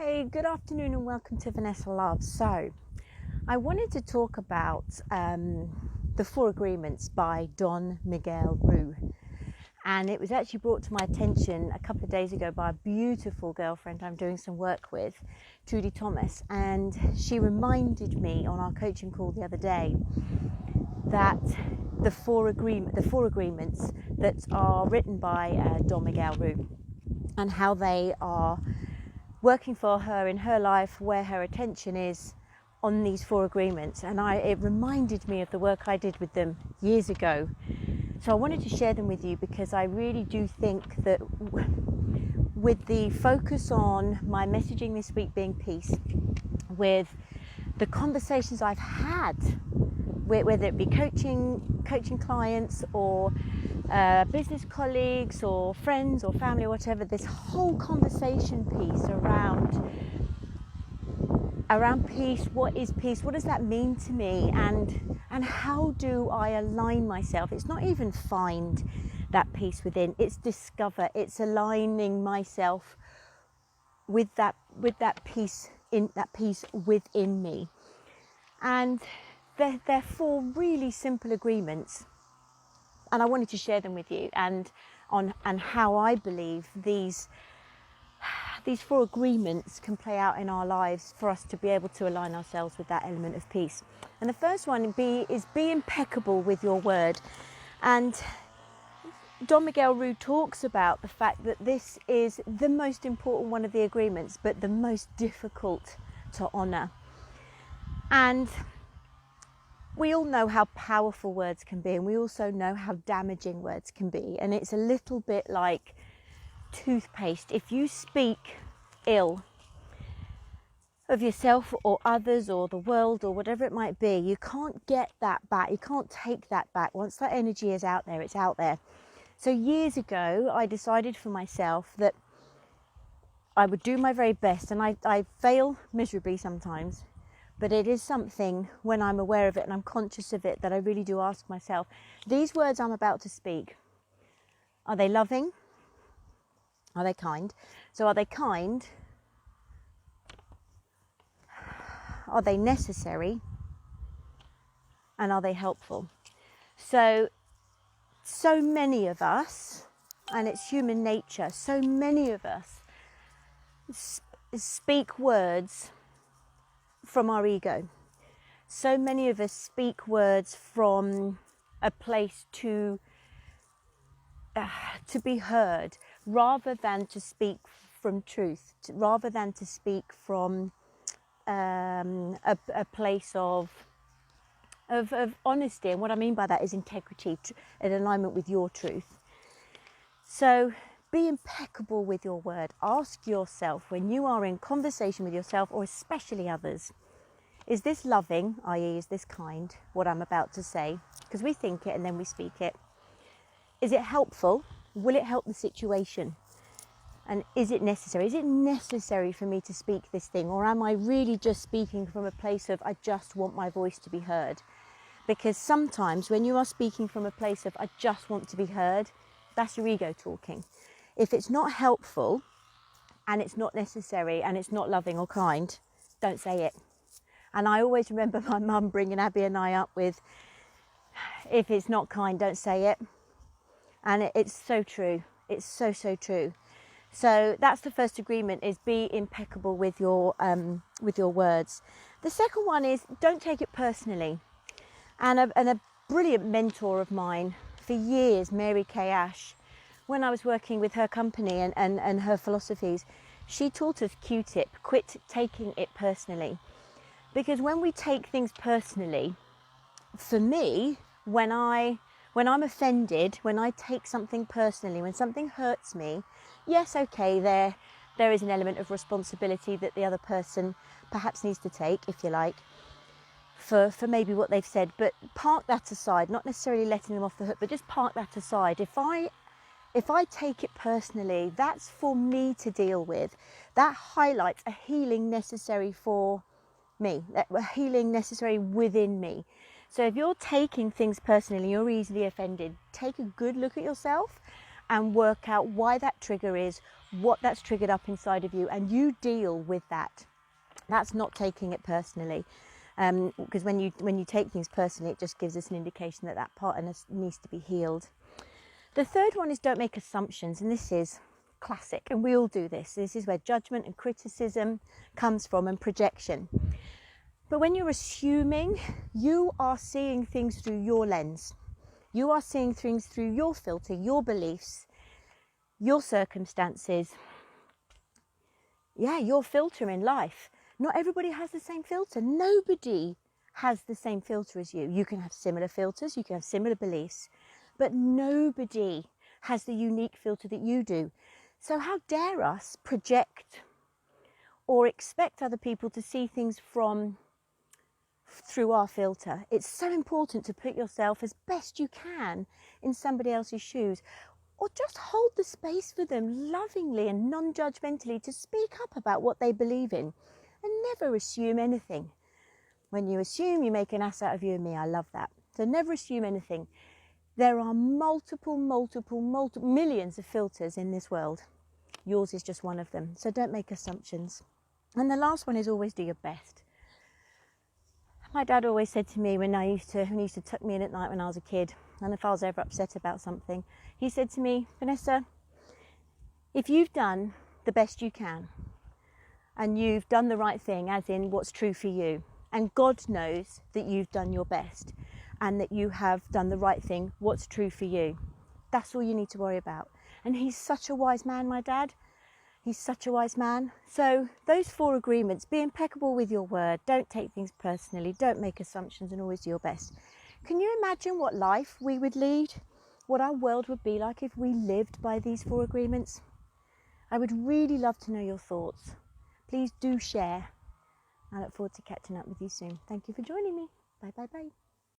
Hey, good afternoon and welcome to Vanessa Love. So, I wanted to talk about the Four Agreements by Don Miguel Ruiz. And it was actually brought to my attention a couple of days ago by a beautiful girlfriend I'm doing some work with, Trudie. And she reminded me on our coaching call the other day that the four agreements that are written by Don Miguel Ruiz and how they are working for her in her life, where her attention is on these four agreements. And it reminded me of the work I did with them years ago. So I wanted to share them with you because I really do think that with the focus on my messaging this week being peace, with the conversations I've had, whether it be coaching clients or business colleagues or friends or family or whatever, this whole conversation piece around peace. What is peace? What does that mean to me? And how do I align myself? It's not even find that peace within, it's discover, it's aligning myself with that peace within me. And they're four really simple agreements, and I wanted to share them with you and how I believe these four agreements can play out in our lives for us to be able to align ourselves with that element of peace. And the first one is be impeccable with your word. And Don Miguel Ruiz talks about the fact that this is the most important one of the agreements, but the most difficult to honour. And we all know how powerful words can be, and we also know how damaging words can be. And it's a little bit like toothpaste. If you speak ill of yourself or others or the world or whatever it might be, you can't get that back. You can't take that back. Once that energy is out there, it's out there. So years ago, I decided for myself that I would do my very best, and I fail miserably sometimes. But it is something, when I'm aware of it and I'm conscious of it, that I really do ask myself, these words I'm about to speak, are they loving? Are they kind? So are they kind? Are they necessary? And are they helpful? So many of us, and it's human nature, so many of us speak words from our ego. So many of us speak words from a place to be heard, rather than to speak from truth, rather than to speak from a place of honesty. And what I mean by that is integrity, in alignment with your truth. So be impeccable with your word. Ask yourself, when you are in conversation with yourself, or especially others, is this loving, i.e. is this kind, what I'm about to say? Because we think it and then we speak it. Is it helpful? Will it help the situation? And is it necessary? Is it necessary for me to speak this thing? Or am I really just speaking from a place of, I just want my voice to be heard? Because sometimes when you are speaking from a place of, I just want to be heard, that's your ego talking. If it's not helpful and it's not necessary and it's not loving or kind, don't say it. And I always remember my mum bringing Abby and I up with, if it's not kind, don't say it. And it's so true. It's so true. So that's the first agreement, is be impeccable with your words. The second one is don't take it personally. And a brilliant mentor of mine for years, Mary Kay Ash, when I was working with her company and her philosophies, she taught us Q-tip, quit taking it personally. Because when we take things personally, for me, when I'm offended, when I take something personally, when something hurts me, yes, okay, there is an element of responsibility that the other person perhaps needs to take, if you like, for maybe what they've said. But park that aside, not necessarily letting them off the hook, but just park that aside. If I take it personally, that's for me to deal with. That highlights a healing necessary for me, a healing necessary within me. So if you're taking things personally, you're easily offended, take a good look at yourself and work out why that trigger is, what that's triggered up inside of you, and you deal with that. That's not taking it personally, because when you take things personally, it just gives us an indication that that part in us needs to be healed. The third one is don't make assumptions, and this is classic, and we all do this. This is where judgment and criticism comes from, and projection. But when you're assuming, you are seeing things through your lens. You are seeing things through your filter, your beliefs, your circumstances. Yeah, your filter in life. Not everybody has the same filter. Nobody has the same filter as you. You can have similar filters, you can have similar beliefs, but nobody has the unique filter that you do. So how dare us project or expect other people to see things through our filter? It's so important to put yourself as best you can in somebody else's shoes, or just hold the space for them lovingly and non-judgmentally to speak up about what they believe in, and never assume anything. When you assume, you make an ass out of you and me. I love that. So never assume anything. There are multiple millions of filters in this world. Yours is just one of them. So don't make assumptions. And the last one is always do your best. My dad always said to me when he used to tuck me in at night when I was a kid, and if I was ever upset about something, he said to me, Vanessa, if you've done the best you can, and you've done the right thing, as in what's true for you, and God knows that you've done your best, and that you have done the right thing, what's true for you, that's all you need to worry about. And he's such a wise man, my dad. He's such a wise man. So those 4 agreements: be impeccable with your word, don't take things personally, don't make assumptions, and always do your best. Can you imagine what life we would lead? What our world would be like if we lived by these 4 agreements? I would really love to know your thoughts. Please do share. I look forward to catching up with you soon. Thank you for joining me. Bye, bye, bye.